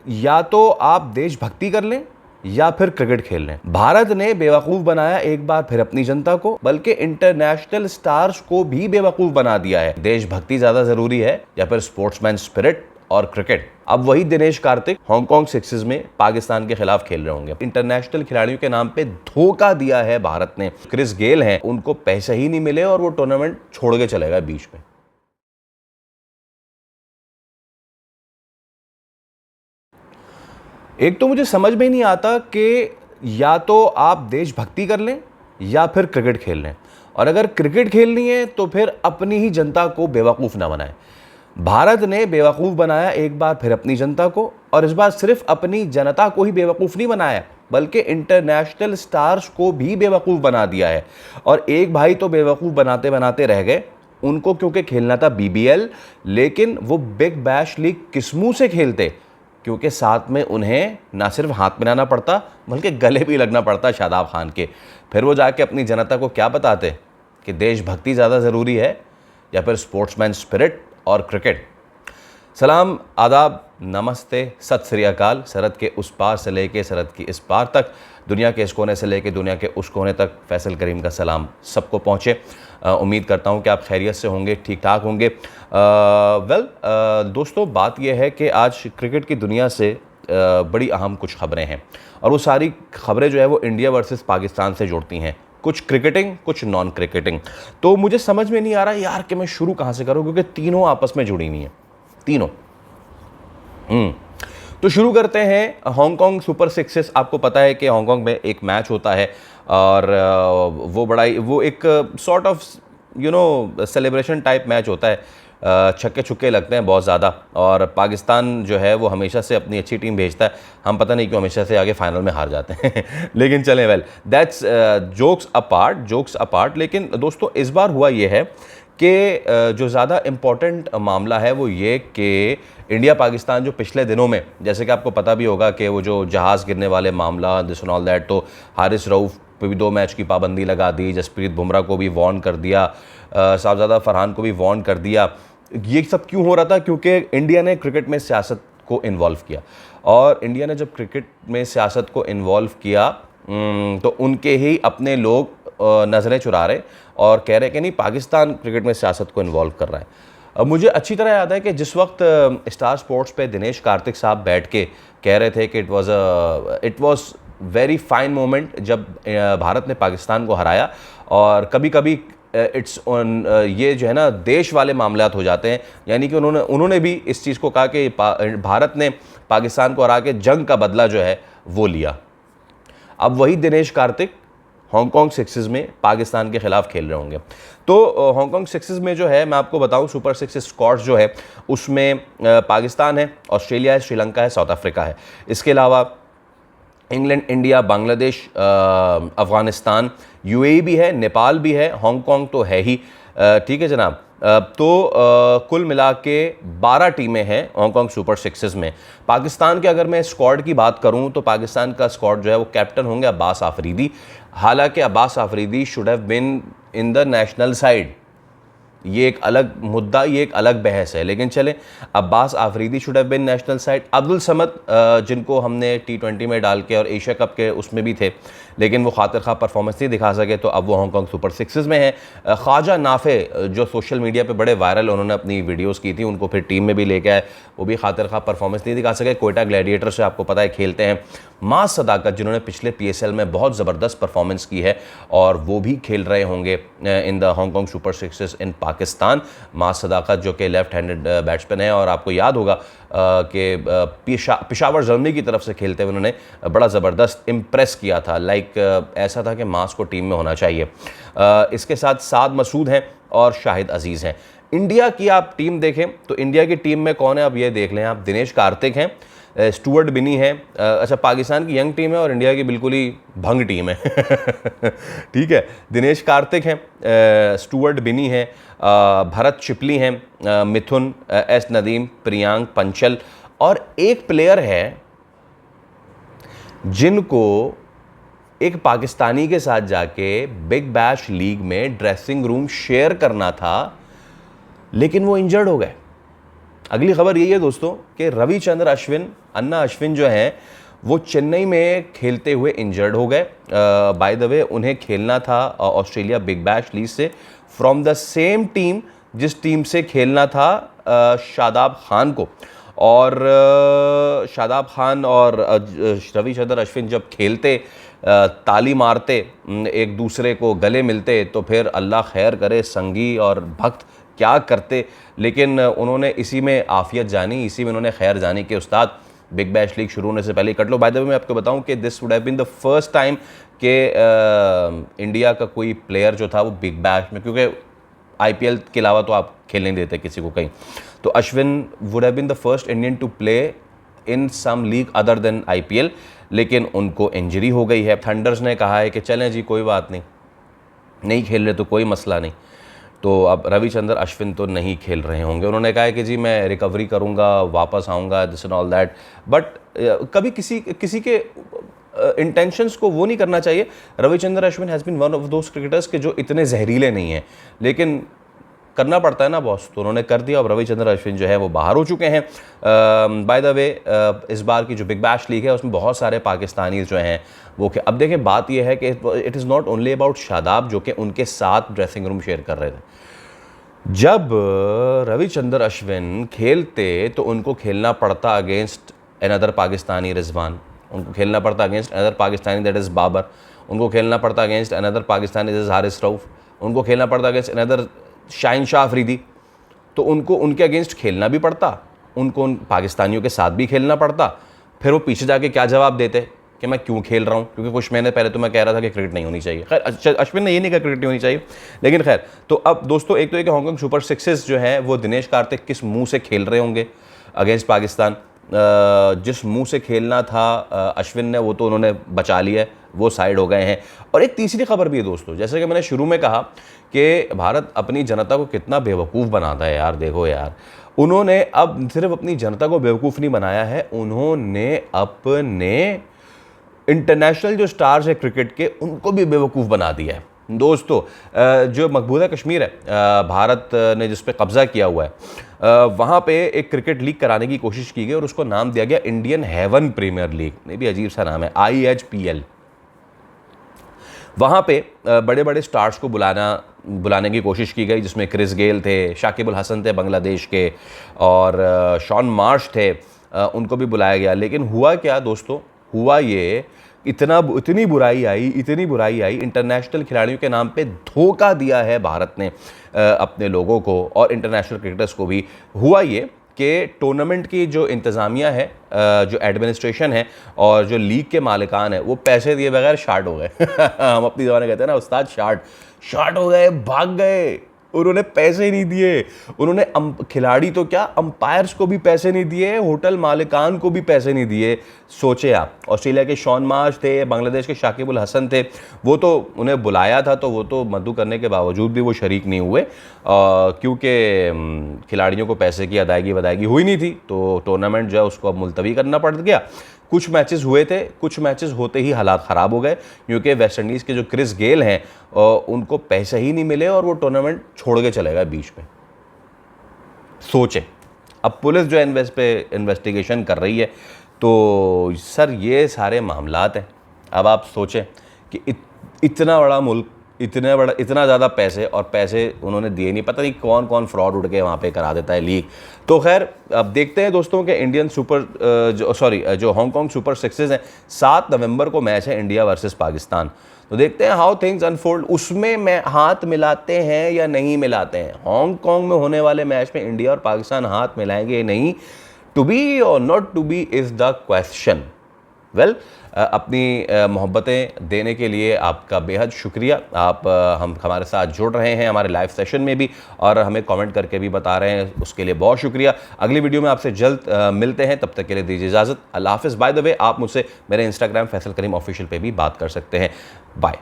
या तो आप देशभक्ति कर लें या फिर क्रिकेट खेल लें। भारत ने बेवकूफ बनाया एक बार फिर अपनी जनता को, बल्कि इंटरनेशनल स्टार्स को भी बेवकूफ बना दिया है। देशभक्ति ज्यादा जरूरी है या फिर स्पोर्ट्समैन स्पिरिट और क्रिकेट? अब वही दिनेश कार्तिक हांगकांग सिक्सेस में पाकिस्तान के खिलाफ खेल रहे होंगे। इंटरनेशनल खिलाड़ियों के नाम पे धोखा दिया है भारत ने। क्रिस गेल हैं, उनको पैसे ही नहीं मिले और वो टूर्नामेंट छोड़ के चले गए बीच में। एक तो मुझे समझ में नहीं आता कि या तो आप देशभक्ति कर लें या फिर क्रिकेट खेल लें, और अगर क्रिकेट खेलनी है तो फिर अपनी ही जनता को बेवकूफ़ ना बनाएं। भारत ने बेवकूफ़ बनाया एक बार फिर अपनी जनता को, और इस बार सिर्फ अपनी जनता को ही बेवकूफ़ नहीं बनाया बल्कि इंटरनेशनल स्टार्स को भी बेवकूफ़ बना दिया है। और एक भाई तो बेवकूफ़ बनाते बनाते रह गए, उनको क्योंकि खेलना था BBL, लेकिन वो बिग बैश लीग किस मुंह से खेलते, क्योंकि साथ में उन्हें ना सिर्फ हाथ मिलाना पड़ता बल्कि गले भी लगना पड़ता शादाब खान के। फिर वो जाके अपनी जनता को क्या बताते कि देशभक्ति ज़्यादा ज़रूरी है या फिर स्पोर्ट्समैन स्पिरिट और क्रिकेट। सलाम, आदाब, नमस्ते, सत श्री अकाल। सरहद के उस पार से लेके सरहद की इस पार तक, दुनिया के इस कोने से लेके दुनिया के उस कोने तक फैसल करीम का सलाम सबको पहुँचे। उम्मीद करता हूँ कि आप खैरियत से होंगे, ठीक ठाक होंगे। दोस्तों, बात यह है कि आज क्रिकेट की दुनिया से बड़ी अहम कुछ खबरें हैं, और वो सारी खबरें जो है वो इंडिया वर्सेस पाकिस्तान से जुड़ती हैं। कुछ क्रिकेटिंग, कुछ नॉन क्रिकेटिंग। तो मुझे समझ में नहीं आ रहा यार कि मैं शुरू कहाँ से करूँ, क्योंकि तीनों आपस में जुड़ी हुई हैं, तीनों। तो शुरू करते हैं हांगकांग सुपर सिक्सेस। आपको पता है कि हांगकांग में एक मैच होता है, और वो एक sort of celebration type match होता है। छक्के छुक्के लगते हैं बहुत ज़्यादा, और पाकिस्तान जो है वो हमेशा से अपनी अच्छी टीम भेजता है। हम पता नहीं क्यों हमेशा से आगे फाइनल में हार जाते हैं लेकिन चलें, वेल दैट्स जोक्स अपार्ट। लेकिन दोस्तों, इस बार हुआ ये है कि जो ज़्यादा इम्पॉर्टेंट मामला है वो ये कि इंडिया पाकिस्तान जो पिछले दिनों में, जैसे कि आपको पता भी होगा कि वो जो जहाज़ गिरने वाले मामला, दिस एंड ऑल दैट, तो हारिस रऊफ पे भी 2 मैच की पाबंदी लगा दी, जसप्रीत बुमराह को भी वार्न कर दिया, साहबजादा फरहान को भी वार्न कर दिया। ये सब क्यों हो रहा था? क्योंकि इंडिया ने क्रिकेट में सियासत को इन्वॉल्व किया, और इंडिया ने जब क्रिकेट में सियासत को इन्वॉल्व किया तो उनके ही अपने लोग नज़रें चुरा रहे और कह रहे कि नहीं, पाकिस्तान क्रिकेट में सियासत को इन्वॉल्व कर रहा है। अब मुझे अच्छी तरह याद है कि जिस वक्त स्टार स्पोर्ट्स पे दिनेश कार्तिक साहब बैठ के कह रहे थे कि it was very fine moment जब भारत ने पाकिस्तान को हराया, और कभी कभी इट्स ऑन ये जो है ना देश वाले मामलात हो जाते हैं। यानी कि उन्होंने भी इस चीज़ को कहा कि भारत ने पाकिस्तान को हरा के जंग का बदला जो है वो लिया। अब वही दिनेश कार्तिक हांगकांग सिक्सेस में पाकिस्तान के खिलाफ खेल रहे होंगे। तो हांगकांग सिक्सेस में जो है, मैं आपको बताऊं, सुपर सिक्स स्क्वाड जो है उसमें पाकिस्तान है, ऑस्ट्रेलिया है, श्रीलंका है, साउथ अफ्रीका है। इसके अलावा England, India, Bangladesh, Afghanistan, UAE भी है, नेपाल भी है, हांगकांग तो है ही। ठीक है जनाब। कुल मिला के 12 टीमें हैं हांगकांग सुपर सिक्सेस में। पाकिस्तान के अगर मैं स्क्वाड की बात करूं तो पाकिस्तान का स्क्वाड जो है वो कैप्टन होंगे अब्बास आफरीदी। हालांकि Abbas Afridi should have been in the national side, ये एक अलग मुद्दा, ये एक अलग बहस है, लेकिन चले, Abbas Afridi should have been national side. Abdul Samad, जिनको हमने T20 में डाल के और एशिया कप के उसमें भी थे, लेकिन वो खातिर खा परफॉर्मेंस नहीं दिखा सके, तो अब वो हांगकांग सुपर सिक्सेस में है। ख्वाजा नाफे, जो सोशल मीडिया पे बड़े वायरल उन्होंने अपनी वीडियोस की थी, उनको फिर टीम में भी लेके आए, वो भी खातिर खा परफॉर्मेंस नहीं दिखा सके। कोयटा ग्लैडिएटर से आपको पता है खेलते हैं। मास सदाकत, जिन्होंने पिछले PSL में बहुत ज़बरदस्त परफॉर्मेंस की है, और वो भी खेल रहे होंगे in the Hong Kong super sixes in Pakistan. मास सदाकत जो कि लेफ्ट हैंडेड बैट्समैन है, और आपको याद होगा कि पेशावर जर्मनी की तरफ से खेलते हुए उन्होंने बड़ा ज़बरदस्त इम्प्रेस किया था। ऐसा था कि मास को टीम में होना चाहिए। इसके साथ साद मसूद हैं और शाहिद अजीज़ हैं। इंडिया की आप टीम देखें तो इंडिया की टीम में कौन है, अब ये देख लें आप। दिनेश कार्तिक हैं, स्टुअर्ट बिनी है। अच्छा, पाकिस्तान की यंग टीम है और इंडिया की बिल्कुल ही भंग टीम है ठीक है। दिनेश कार्तिक हैं, स्टुअर्ट बिनी है, भरत चिपली हैं, मिथुन, एस नदीम, प्रियांक पंचल, और एक प्लेयर है जिनको एक पाकिस्तानी के साथ जाके बिग बैश लीग में ड्रेसिंग रूम शेयर करना था, लेकिन वो इंजर्ड हो गए। अगली खबर यही है दोस्तों कि रविचंद्र अश्विन अन्ना अश्विन जो हैं वो चेन्नई में खेलते हुए इंजर्ड हो गए। बाय द वे उन्हें खेलना था ऑस्ट्रेलिया बिग बैश लीग से, फ्रॉम द सेम टीम जिस टीम से खेलना था शादाब खान को। और शादाब खान और रविचंद्रन अश्विन जब खेलते, ताली मारते, एक दूसरे को गले मिलते, तो फिर अल्लाह खैर करे संगी और भक्त क्या करते। लेकिन उन्होंने इसी में आफियत जानी, इसी में उन्होंने खैर जानी कि उस्ताद बिग बैश लीग शुरू होने से पहले कट लो। बाय द वे मैं आपको बताऊं कि this would have been the first time कि इंडिया का कोई प्लेयर जो था वो बिग बैश में, क्योंकि आईपीएल के अलावा तो आप खेल नहीं देते किसी को कहीं, तो Ashwin would have been the first Indian to play in some league other than IPL. लेकिन उनको इंजरी हो गई है। थंडर्स ने कहा है कि चलें जी कोई बात नहीं, नहीं खेल रहे तो कोई मसला नहीं। तो अब रविचंद्रन अश्विन तो नहीं खेल रहे होंगे। उन्होंने कहा है कि जी मैं रिकवरी करूंगा, वापस आऊँगा, this and all that. But कभी किसी के इंटेंशंस को वो नहीं करना चाहिए। Ravichandran Ashwin has been one of those cricketers के जो इतने जहरीले नहीं हैं, लेकिन करना पड़ता है ना बॉस, तो उन्होंने कर दिया। और रविचंद्रन अश्विन जो है वो बाहर हो चुके हैं। बाय द वे इस बार की जो बिग बैश लीग है उसमें बहुत सारे पाकिस्तानी जो हैं वो अब देखें, बात यह है कि it is not only about Shadab जो कि उनके साथ ड्रेसिंग रूम शेयर कर रहे थे। जब रविचंद्रन अश्विन खेलते तो उनको खेलना पड़ता अगेंस्ट अनदर पाकिस्तानी रिजवान, उनको खेलना पड़ता against another Pakistani that is Babar, उनको खेलना पड़ता against another Pakistani that is Haris Rauf, उनको खेलना पड़ता अगेंस्ट अनदर शाहीन शाह अफरीदी। तो उनको उनके अगेंस्ट खेलना भी पड़ता, उनको उन पाकिस्तानियों के साथ भी खेलना पड़ता। फिर वो पीछे जाके क्या जवाब देते कि मैं क्यों खेल रहा हूँ, क्योंकि कुछ महीने पहले तो मैं कह रहा था कि क्रिकेट नहीं होनी चाहिए। खैर अश्विन ने ये नहीं कहा क्रिकेट नहीं होनी चाहिए, लेकिन खैर। तो अब दोस्तों एक तो ये कि हांगकांग सुपर सिक्सेस जो हैं वो दिनेश कार्तिक किस मुंह से खेल रहे होंगे अगेंस्ट पाकिस्तान। जिस मुंह से खेलना था अश्विन ने, वो तो उन्होंने बचा लिया, वो साइड हो गए हैं। और एक तीसरी खबर भी है दोस्तों, जैसे कि मैंने शुरू में कहा कि भारत अपनी जनता को कितना बेवकूफ़ बनाता है यार। देखो यार, उन्होंने अब सिर्फ अपनी जनता को बेवकूफ़ नहीं बनाया है, उन्होंने अपने इंटरनेशनल जो स्टार्स है क्रिकेट के उनको भी बेवकूफ़ बना दिया है। दोस्तों जो मकबूजा कश्मीर है, भारत ने जिस पे कब्ज़ा किया हुआ है, वहाँ पे एक क्रिकेट लीग कराने की कोशिश की गई और उसको नाम दिया गया इंडियन हेवन प्रीमियर लीग। ये भी अजीब सा नाम है, IHPL। वहाँ पे बड़े बड़े स्टार्स को बुलाने की कोशिश की गई, जिसमें क्रिस गेल थे, शाकिब अल हसन थे बांग्लादेश के, और शॉन मार्श थे, उनको भी बुलाया गया। लेकिन हुआ क्या दोस्तों, हुआ ये इतनी बुराई आई, इंटरनेशनल खिलाड़ियों के नाम पे धोखा दिया है भारत ने अपने लोगों को और इंटरनेशनल क्रिकेटर्स को भी। हुआ ये कि टूर्नामेंट की जो इंतज़ामिया है, जो एडमिनिस्ट्रेशन है और जो लीग के मालिकान है, वो पैसे दिए बगैर शार्ट हो गए। हम अपनी ज़बान में कहते हैं ना उस्ताद, शार्ट हो गए, भाग गए। उन्होंने पैसे नहीं दिए, उन्होंने खिलाड़ी तो क्या, अंपायर्स को भी पैसे नहीं दिए, होटल मालिकान को भी पैसे नहीं दिए। सोचे आप, ऑस्ट्रेलिया के शॉन मार्श थे, बांग्लादेश के शाकिब अल हसन थे, वो तो उन्हें बुलाया था, तो वो तो मद्दू करने के बावजूद भी वो शरीक नहीं हुए, क्योंकि खिलाड़ियों को पैसे की अदायगी हुई नहीं थी। तो टूर्नामेंट जो है उसको अब मुलतवी करना पड़ गया। कुछ मैचेस हुए थे, कुछ मैचेस होते ही हालात ख़राब हो गए, क्योंकि वेस्ट इंडीज़ के जो क्रिस गेल हैं उनको पैसे ही नहीं मिले और वो टूर्नामेंट छोड़ के चले गए बीच में। सोचें, अब पुलिस जो है पे इन्वेस्टिगेशन कर रही है। तो सर ये सारे मामलात हैं। अब आप सोचें कि इतना बड़ा मुल्क, इतना ज़्यादा पैसे, और पैसे उन्होंने दिए नहीं, पता नहीं कौन कौन फ्रॉड उड़ के वहाँ पे करा देता है लीग। तो खैर अब देखते हैं दोस्तों कि जो हांगकांग सुपर सिक्सेस हैं, 7 नवंबर को मैच है इंडिया वर्सेस पाकिस्तान। तो देखते हैं हाउ थिंग्स अनफोल्ड। उसमें हाथ मिलाते हैं या नहीं मिलाते हैं। हांगकांग में होने वाले मैच में इंडिया और पाकिस्तान हाथ मिलाएंगे या नहीं, टू बी और not to be is the question. Well, अपनी मोहब्बतें देने के लिए आपका बेहद शुक्रिया। आप हमारे साथ जुड़ रहे हैं हमारे लाइव सेशन में भी, और हमें कमेंट करके भी बता रहे हैं, उसके लिए बहुत शुक्रिया। अगली वीडियो में आपसे जल्द मिलते हैं, तब तक के लिए दीजिए इजाज़त। अल्लाह हाफ़िज़। बाय द वे, आप मुझसे मेरे इंस्टाग्राम फैसल करीम ऑफिशियल पे भी बात कर सकते हैं। बाय।